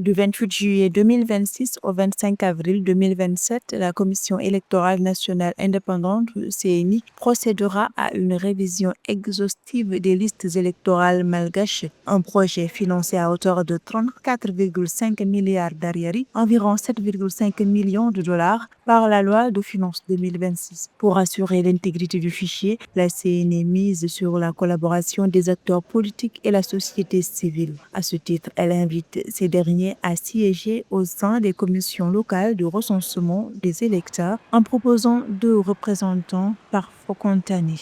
Du 28 juillet 2026 au 25 avril 2027, la Commission électorale nationale indépendante, CENI, procédera à une révision exhaustive des listes électorales malgaches, un projet financé à hauteur de 34,5 milliards d'ariary, environ 7,5 millions de dollars, par la loi de finances 2026. Pour assurer l'intégrité du fichier, la CENI mise sur la collaboration des acteurs politiques et la société civile. À ce titre, elle invite ces derniers à siéger au sein des commissions locales de recensement des électeurs en proposant 2 représentants par francotanais.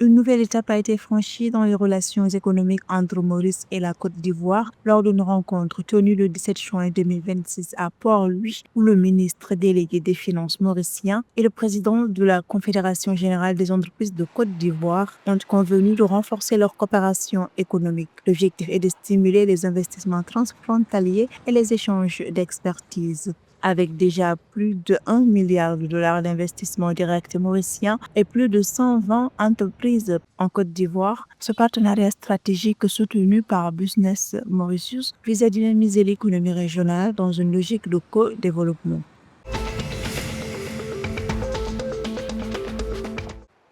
Une nouvelle étape a été franchie dans les relations économiques entre Maurice et la Côte d'Ivoire lors d'une rencontre tenue le 17 juin 2026 à Port-Louis, où le ministre délégué des Finances mauricien et le président de la Confédération générale des entreprises de Côte d'Ivoire ont convenu de renforcer leur coopération économique. L'objectif est de stimuler les investissements transfrontaliers et les échanges d'expertise. Avec déjà plus de 1 milliard de dollars d'investissements directs mauriciens et plus de 120 entreprises en Côte d'Ivoire, ce partenariat stratégique soutenu par Business Mauritius vise à dynamiser l'économie régionale dans une logique de co-développement.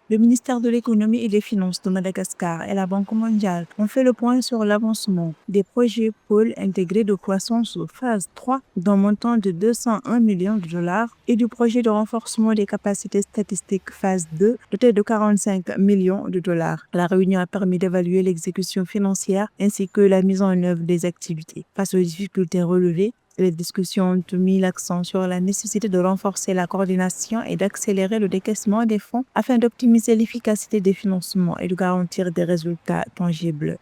Le ministère de l'Économie et des Finances de Madagascar et la Banque mondiale ont fait le point sur l'avancement des projets pôles intégrés de croissance phase 3 d'un montant de 201 millions de dollars et du projet de renforcement des capacités statistiques phase 2 doté de 45 millions de dollars. La réunion a permis d'évaluer l'exécution financière ainsi que la mise en œuvre des activités. Face aux difficultés relevées, les discussions ont mis l'accent sur la nécessité de renforcer la coordination et d'accélérer le décaissement des fonds afin d'optimiser l'efficacité des financements et de garantir des résultats tangibles.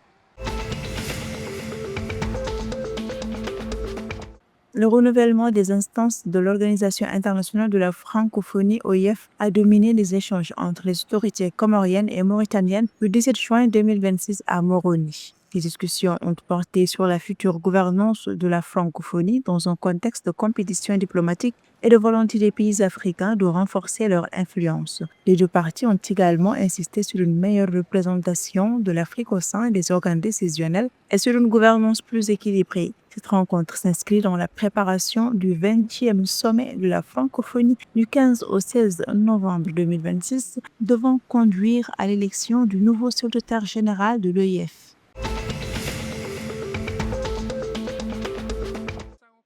Le renouvellement des instances de l'Organisation internationale de la francophonie (OIF) a dominé les échanges entre les autorités comoriennes et mauritaniennes le 17 juin 2026 à Moroni. Les discussions ont porté sur la future gouvernance de la francophonie dans un contexte de compétition diplomatique et de volonté des pays africains de renforcer leur influence. Les 2 parties ont également insisté sur une meilleure représentation de l'Afrique au sein des organes décisionnels et sur une gouvernance plus équilibrée. Cette rencontre s'inscrit dans la préparation du 20e sommet de la francophonie du 15 au 16 novembre 2026, devant conduire à l'élection du nouveau secrétaire général de l'OIF.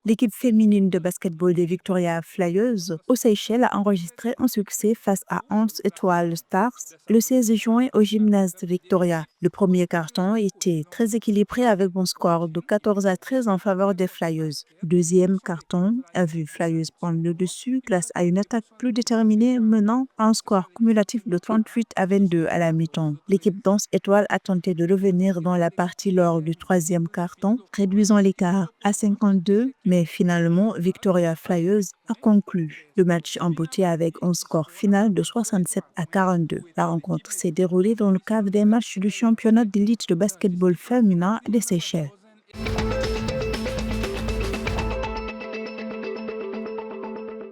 L'équipe féminine de basketball des Victoria Flyers aux Seychelles a enregistré un succès face à 11 étoiles Stars le 16 juin au gymnase de Victoria. Le premier carton était très équilibré avec un score de 14-13 en faveur des Flyers. Le deuxième carton a vu Flyers prendre le dessus grâce à une attaque plus déterminée menant à un score cumulatif de 38-22 à la mi-temps. L'équipe d'Once étoiles a tenté de revenir dans la partie lors du troisième carton, réduisant l'écart à 52, mais finalement, Victoria Flyers a conclu le match en beauté avec un score final de 67-42. La rencontre s'est déroulée dans le cadre des matchs du championnat d'élite de basketball féminin des Seychelles.